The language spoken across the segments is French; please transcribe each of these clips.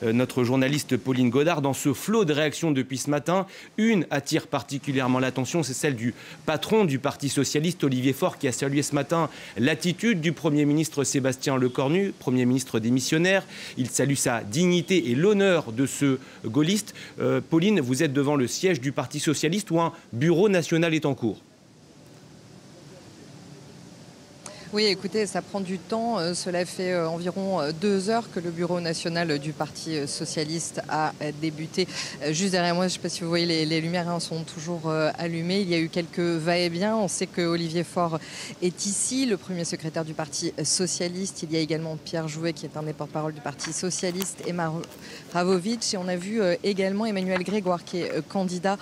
notre journaliste Pauline Godard. Dans ce flot de réactions depuis ce matin, une attire particulièrement l'attention, c'est celle du patron du Parti socialiste, Olivier Faure, qui a salué ce matin l'attitude du Premier ministre Sébastien Lecornu, Premier ministre démissionnaire. Il salue sa dignité et l'honneur de ce gaulliste. Pauline, vous êtes devant le siège du Parti socialiste où un bureau national est en cours. Oui, écoutez, ça prend du temps. Cela fait environ 2 heures que le bureau national du Parti socialiste a débuté. Juste derrière moi, je ne sais pas si vous voyez, les lumières sont toujours allumées. Il y a eu quelques va-et-vient. On sait que Olivier Faure est ici, le premier secrétaire du Parti socialiste. Il y a également Pierre Jouet, qui est un des porte-parole du Parti socialiste, et Ravovic. Et on a vu également Emmanuel Grégoire, qui est candidat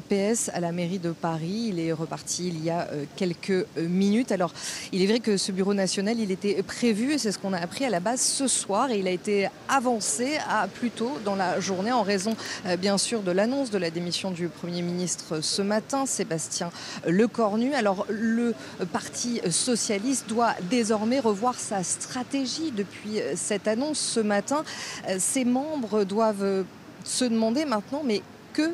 PS à la mairie de Paris. Il est reparti il y a quelques minutes. Alors, il est vrai que ce bureau national, il était prévu, et c'est ce qu'on a appris à la base ce soir, et il a été avancé à plus tôt dans la journée en raison bien sûr de l'annonce de la démission du Premier ministre ce matin, Sébastien Lecornu. Alors le Parti socialiste doit désormais revoir sa stratégie depuis cette annonce ce matin. Ses membres doivent se demander maintenant, mais que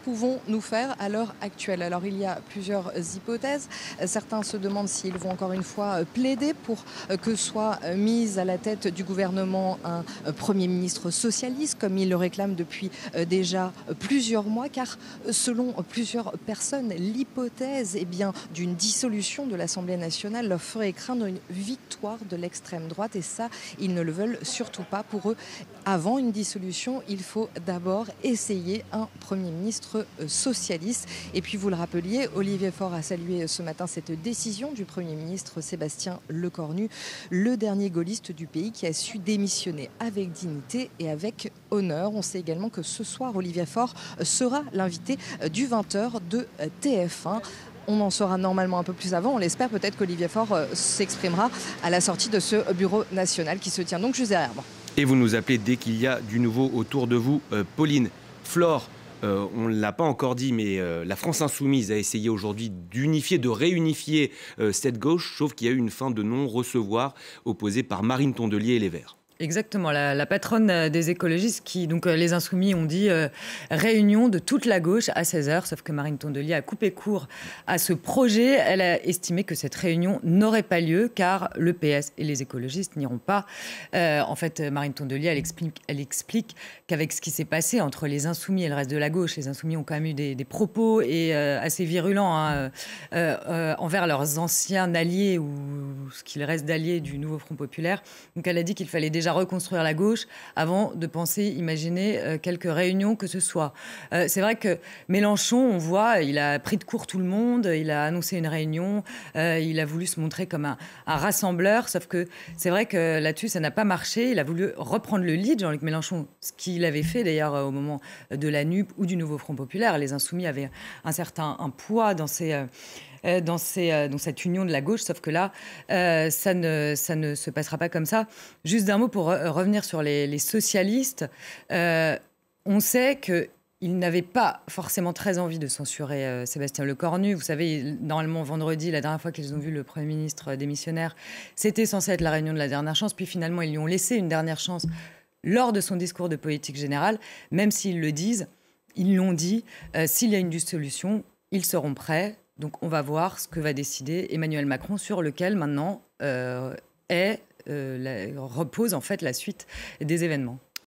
pouvons-nous faire à l'heure actuelle? Alors il y a plusieurs hypothèses. Certains se demandent s'ils vont encore une fois plaider pour que soit mise à la tête du gouvernement un Premier ministre socialiste, comme il le réclame depuis déjà plusieurs mois, car selon plusieurs personnes, l'hypothèse d'une dissolution de l'Assemblée nationale leur ferait craindre une victoire de l'extrême droite, et ça, ils ne le veulent surtout pas. Pour eux, avant une dissolution, il faut d'abord essayer un Premier ministre socialiste. Et puis vous le rappeliez, Olivier Faure a salué ce matin cette décision du Premier ministre Sébastien Lecornu, le dernier gaulliste du pays qui a su démissionner avec dignité et avec honneur. On sait également que ce soir, Olivier Faure sera l'invité du 20h de TF1. On en saura normalement un peu plus avant. On l'espère. Peut-être qu'Olivier Faure s'exprimera à la sortie de ce bureau national qui se tient donc juste derrière moi. Et vous nous appelez dès qu'il y a du nouveau autour de vous. Pauline, Flore, on ne l'a pas encore dit, mais la France insoumise a essayé aujourd'hui d'unifier, de réunifier cette gauche, sauf qu'il y a eu une fin de non-recevoir opposée par Marine Tondelier et les Verts. Exactement, la patronne des écologistes qui, donc les Insoumis ont dit réunion de toute la gauche à 16h, sauf que Marine Tondelier a coupé court à ce projet. Elle a estimé que cette réunion n'aurait pas lieu car le PS et les écologistes n'iront pas. En fait, Marine Tondelier, elle explique qu'avec ce qui s'est passé entre les Insoumis et le reste de la gauche, les Insoumis ont quand même eu des propos assez virulents envers leurs anciens alliés ou ce qu'il reste d'alliés du nouveau Front populaire. Donc elle a dit qu'il fallait déjà reconstruire la gauche avant de penser, imaginer quelques réunions que ce soit. C'est vrai que Mélenchon, on voit, il a pris de court tout le monde, il a annoncé une réunion, il a voulu se montrer comme un rassembleur, sauf que c'est vrai que là-dessus, ça n'a pas marché. Il a voulu reprendre le lead, Jean-Luc Mélenchon, ce qu'il avait fait d'ailleurs au moment de la NUP ou du nouveau Front populaire. Les Insoumis avaient un poids dans cette union de la gauche, sauf que là, ça ne se passera pas comme ça. Juste d'un mot pour revenir sur les socialistes. On sait qu'ils n'avaient pas forcément très envie de censurer Sébastien Lecornu. Vous savez, normalement, vendredi, la dernière fois qu'ils ont vu le Premier ministre démissionnaire, c'était censé être la réunion de la dernière chance. Puis finalement, ils lui ont laissé une dernière chance lors de son discours de politique générale. Même s'ils le disent, ils l'ont dit, s'il y a une dissolution, ils seront prêts. Donc on va voir ce que va décider Emmanuel Macron, sur lequel maintenant repose en fait la suite des événements.